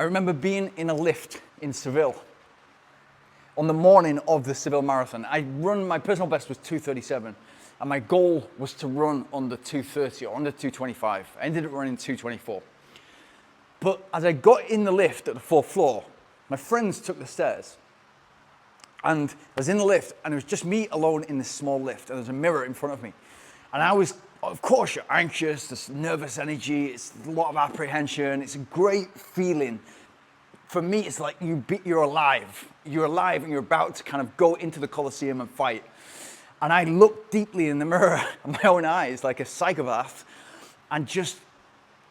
I remember being in a lift in Seville on the morning of the Seville Marathon. My personal best was 2:37, and my goal was to run under 2:30 or under 2:25. I ended up running 2:24. But as I got in the lift at the fourth floor, my friends took the stairs. And I was in the lift, and it was just me alone in this small lift, and there's a mirror in front of me. And I was, of course, you're anxious, there's nervous energy, it's a lot of apprehension, it's a great feeling. For me, it's like you're alive. You're alive and you're about to kind of go into the Colosseum and fight. And I looked deeply in the mirror at my own eyes like a psychopath and just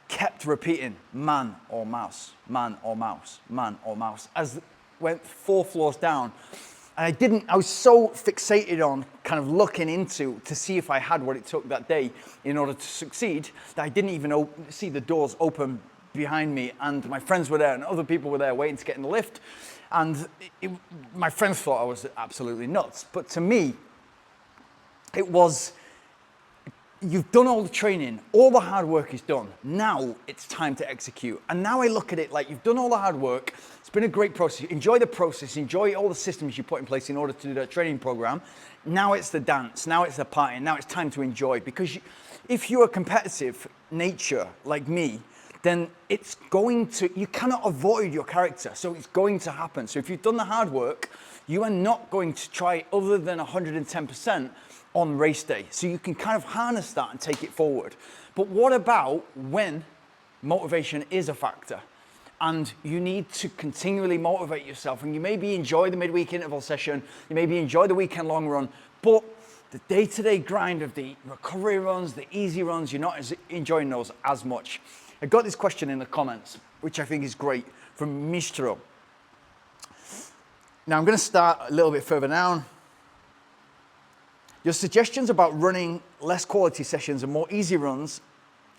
kept repeating, man or mouse, man or mouse, man or mouse, as went 4 floors down. And I was so fixated on kind of looking into to see if I had what it took that day in order to succeed that I didn't even see the doors open behind me, and my friends were there and other people were there waiting to get in the lift. And my friends thought I was absolutely nuts. But to me, it was, you've done all the training, all the hard work is done. Now it's time to execute. And now I look at it like you've done all the hard work. It's been a great process. Enjoy the process. Enjoy all the systems you put in place in order to do that training program. Now it's the dance. Now it's the party. Now it's time to enjoy. Because if you're a competitive nature like me, then you cannot avoid your character. So it's going to happen. So if you've done the hard work, you are not going to try other than 110% on race day. So you can kind of harness that and take it forward. But what about when motivation is a factor? And you need to continually motivate yourself. And you maybe enjoy the midweek interval session, you maybe enjoy the weekend long run, but the day-to-day grind of the recovery runs, the easy runs, you're not enjoying those as much. I got this question in the comments, which I think is great, from Mistro. Now I'm going to start a little bit further down. Your suggestions about running less quality sessions and more easy runs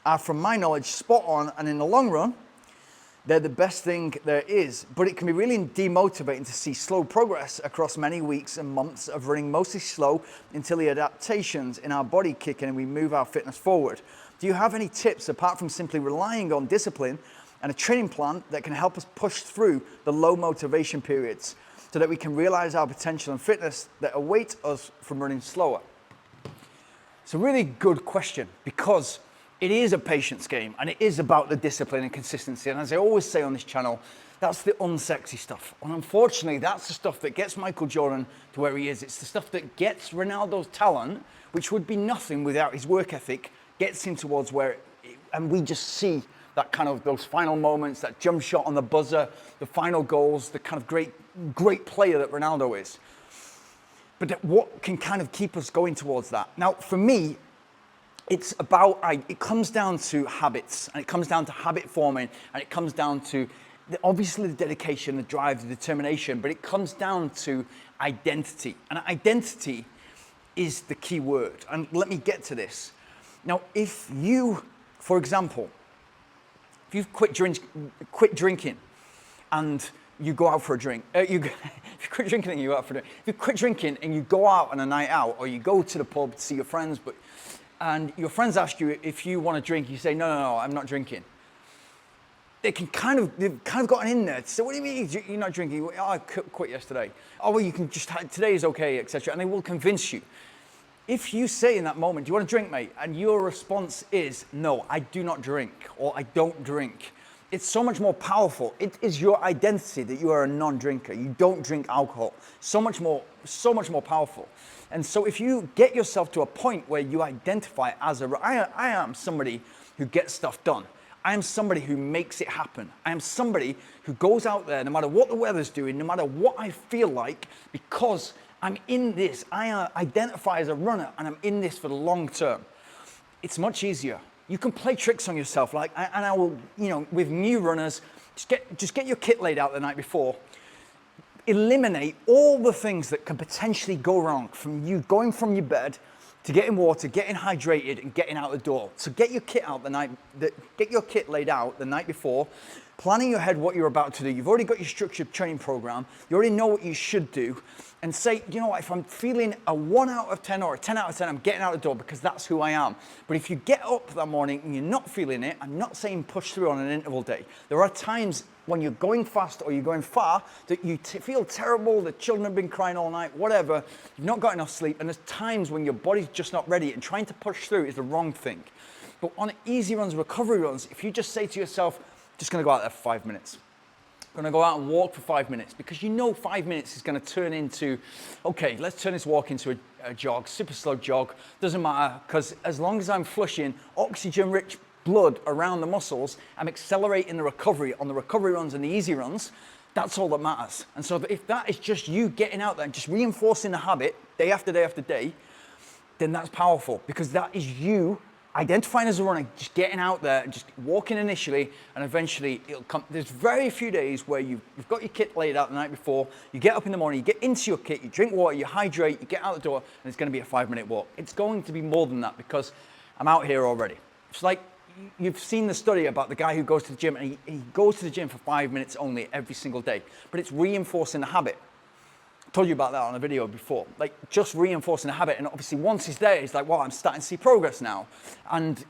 are, from my knowledge, spot on, and in the long run, they're the best thing there is. But it can be really demotivating to see slow progress across many weeks and months of running mostly slow until the adaptations in our body kick in and we move our fitness forward. Do you have any tips apart from simply relying on discipline and a training plan that can help us push through the low motivation periods so that we can realize our potential and fitness that await us from running slower? It's a really good question, because it is a patience game and it is about the discipline and consistency. And as I always say on this channel, that's the unsexy stuff. And unfortunately, that's the stuff that gets Michael Jordan to where he is. It's the stuff that gets Ronaldo's talent, which would be nothing without his work ethic, gets him towards and we just see that kind of those final moments, that jump shot on the buzzer, the final goals, the kind of great player that Ronaldo is. But what can kind of keep us going towards that? Now, for me, it comes down to habits, and it comes down to habit forming, and it comes down to obviously the dedication, the drive, the determination, but it comes down to identity. And identity is the key word. And let me get to this. Now, if you, for example, if you've quit drinking and you go out for a drink, if you quit drinking and you go out for a drink, if you quit drinking and you go out on a night out, or you go to the pub to see your friends, and your friends ask you if you want to drink, you say, no, I'm not drinking. They've kind of gotten in there to say, what do you mean you're not drinking? Oh, I quit yesterday. Oh, well, you can just, today is okay, etc. And they will convince you. If you say in that moment, do you want to drink, mate? And your response is, no, I do not drink, or I don't drink. It's so much more powerful. It is your identity that you are a non-drinker. You don't drink alcohol. So much more powerful. And so if you get yourself to a point where you identify as I am somebody who gets stuff done. I am somebody who makes it happen. I am somebody who goes out there no matter what the weather's doing, no matter what I feel like, because I'm in this. I identify as a runner, and I'm in this for the long term. It's much easier. You can play tricks on yourself, and I will, with new runners, just get your kit laid out the night before. Eliminate all the things that can potentially go wrong from you going from your bed to getting water, getting hydrated, and getting out the door. So get your kit laid out the night before, planning in your head what you're about to do. You've already got your structured training program. You already know what you should do. And say, you know what, if I'm feeling a 1 out of 10 or a 10 out of 10, I'm getting out the door because that's who I am. But if you get up that morning and you're not feeling it, I'm not saying push through on an interval day. There are times when you're going fast or you're going far, that you feel terrible, the children have been crying all night, whatever, you've not got enough sleep, and there's times when your body's just not ready, and trying to push through is the wrong thing. But on easy runs, recovery runs, if you just say to yourself, just gonna go out there for 5 minutes. I'm gonna go out and walk for 5 minutes, because you know 5 minutes is gonna turn into, okay, let's turn this walk into a jog, super slow jog, doesn't matter, because as long as I'm flushing oxygen-rich blood around the muscles, I'm accelerating the recovery on the recovery runs and the easy runs. That's all that matters. And so if that is just you getting out there and just reinforcing the habit day after day after day, then that's powerful, because that is you identifying as a runner, just getting out there, just walking initially, and eventually it'll come. There's very few days where you've got your kit laid out the night before, you get up in the morning, you get into your kit, you drink water, you hydrate, you get out the door, and it's gonna be a 5-minute walk. It's going to be more than that, because I'm out here already. It's like, you've seen the study about the guy who goes to the gym, and he goes to the gym for 5 minutes only every single day, but it's reinforcing the habit. I told you about that on a video before, like just reinforcing the habit. And obviously once he's there, he's like, well, I'm starting to see progress now. And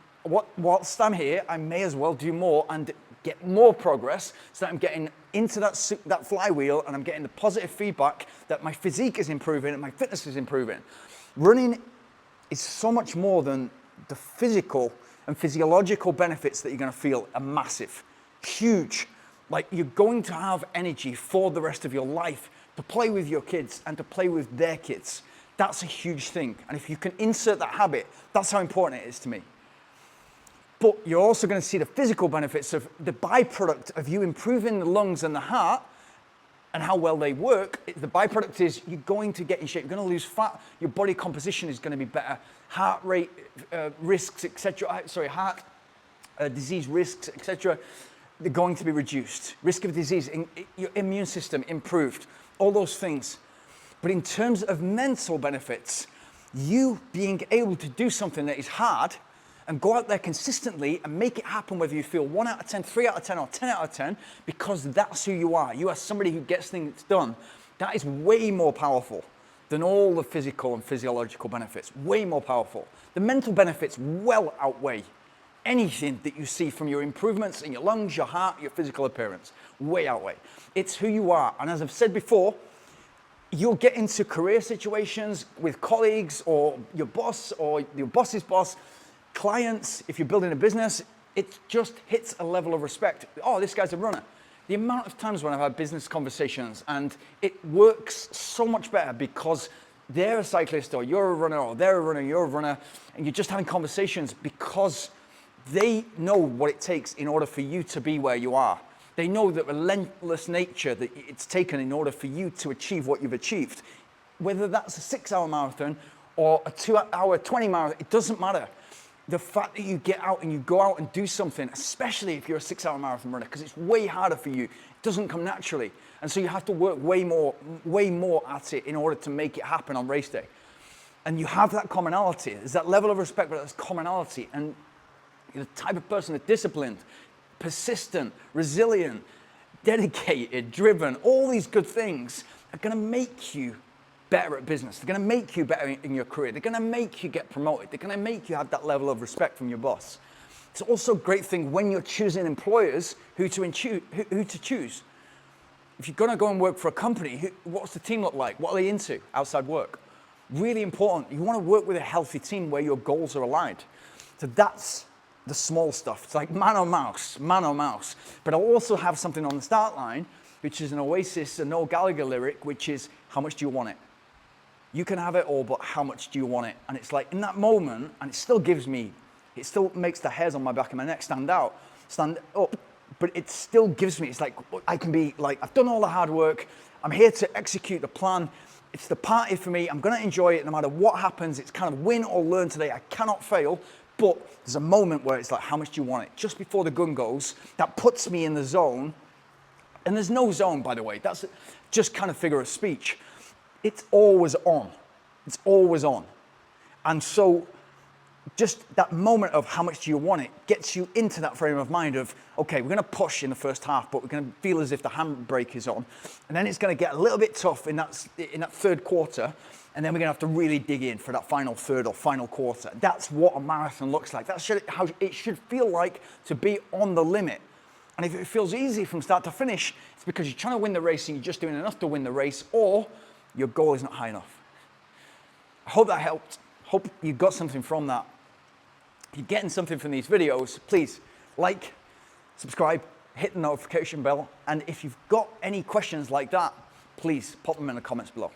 whilst I'm here, I may as well do more and get more progress, so that I'm getting into that flywheel, and I'm getting the positive feedback that my physique is improving and my fitness is improving. Running is so much more than the physical and physiological benefits that you're gonna feel are massive, huge. Like, you're going to have energy for the rest of your life to play with your kids and to play with their kids. That's a huge thing. And if you can insert that habit, that's how important it is to me. But you're also gonna see the physical benefits of the byproduct of you improving the lungs and the heart and how well they work. The byproduct is you're going to get in shape, you're gonna lose fat, your body composition is gonna be better, heart rate risks, etc. Heart disease risks, etc. They're going to be reduced. Risk of disease, your immune system improved, all those things. But in terms of mental benefits, you being able to do something that is hard and go out there consistently and make it happen, whether you feel 1 out of 10, 3 out of 10, or 10 out of 10, because that's who you are. You are somebody who gets things done. That is way more powerful than all the physical and physiological benefits. Way more powerful. The mental benefits well outweigh anything that you see from your improvements in your lungs, your heart, your physical appearance. Way outweigh. It's who you are. And as I've said before, you'll get into career situations with colleagues or your boss or your boss's boss, clients. If you're building a business, it just hits a level of respect. Oh, this guy's a runner. The amount of times when I've had business conversations and it works so much better because they're a cyclist or you're a runner or they're a runner, you're a runner, and you're just having conversations because they know what it takes in order for you to be where you are. They know the relentless nature that it's taken in order for you to achieve what you've achieved. Whether that's a 6-hour marathon or a 2-hour 20 marathon, it doesn't matter. The fact that you get out and you go out and do something, especially if you're a 6-hour marathon runner, because it's way harder for you, it doesn't come naturally. And so you have to work way more at it in order to make it happen on race day. And you have that commonality. There's that level of respect, but there's commonality. And you're the type of person that's disciplined, persistent, resilient, dedicated, driven. All these good things are gonna make you better at business. They're gonna make you better in your career. They're gonna make you get promoted. They're gonna make you have that level of respect from your boss. It's also a great thing when you're choosing employers who to choose. If you're gonna go and work for a company, what's the team look like? What are they into outside work? Really important. You wanna work with a healthy team where your goals are aligned. So that's the small stuff. It's like man or mouse, man or mouse. But I'll also have something on the start line, which is an Oasis, a Noel Gallagher lyric, which is, how much do you want it? You can have it all, but how much do you want it? And it's like in that moment, and it still makes the hairs on my back of my neck stand up, but it still gives me, it's like, I can be like, I've done all the hard work, I'm here to execute the plan, it's the party for me, I'm gonna enjoy it no matter what happens, it's kind of win or learn today, I cannot fail, but there's a moment where it's like, how much do you want it? Just before the gun goes, that puts me in the zone, and there's no zone, by the way, that's just kind of figure of speech. It's always on. It's always on. And so just that moment of how much do you want it gets you into that frame of mind of, okay, we're gonna push in the first half, but we're gonna feel as if the handbrake is on. And then it's gonna get a little bit tough in that third quarter, and then we're gonna have to really dig in for that final third or final quarter. That's what a marathon looks like. That's how it should feel like to be on the limit. And if it feels easy from start to finish, it's because you're trying to win the race and you're just doing enough to win the race, or your goal is not high enough. I hope that helped. Hope you got something from that. If you're getting something from these videos, please like, subscribe, hit the notification bell. And if you've got any questions like that, please pop them in the comments below.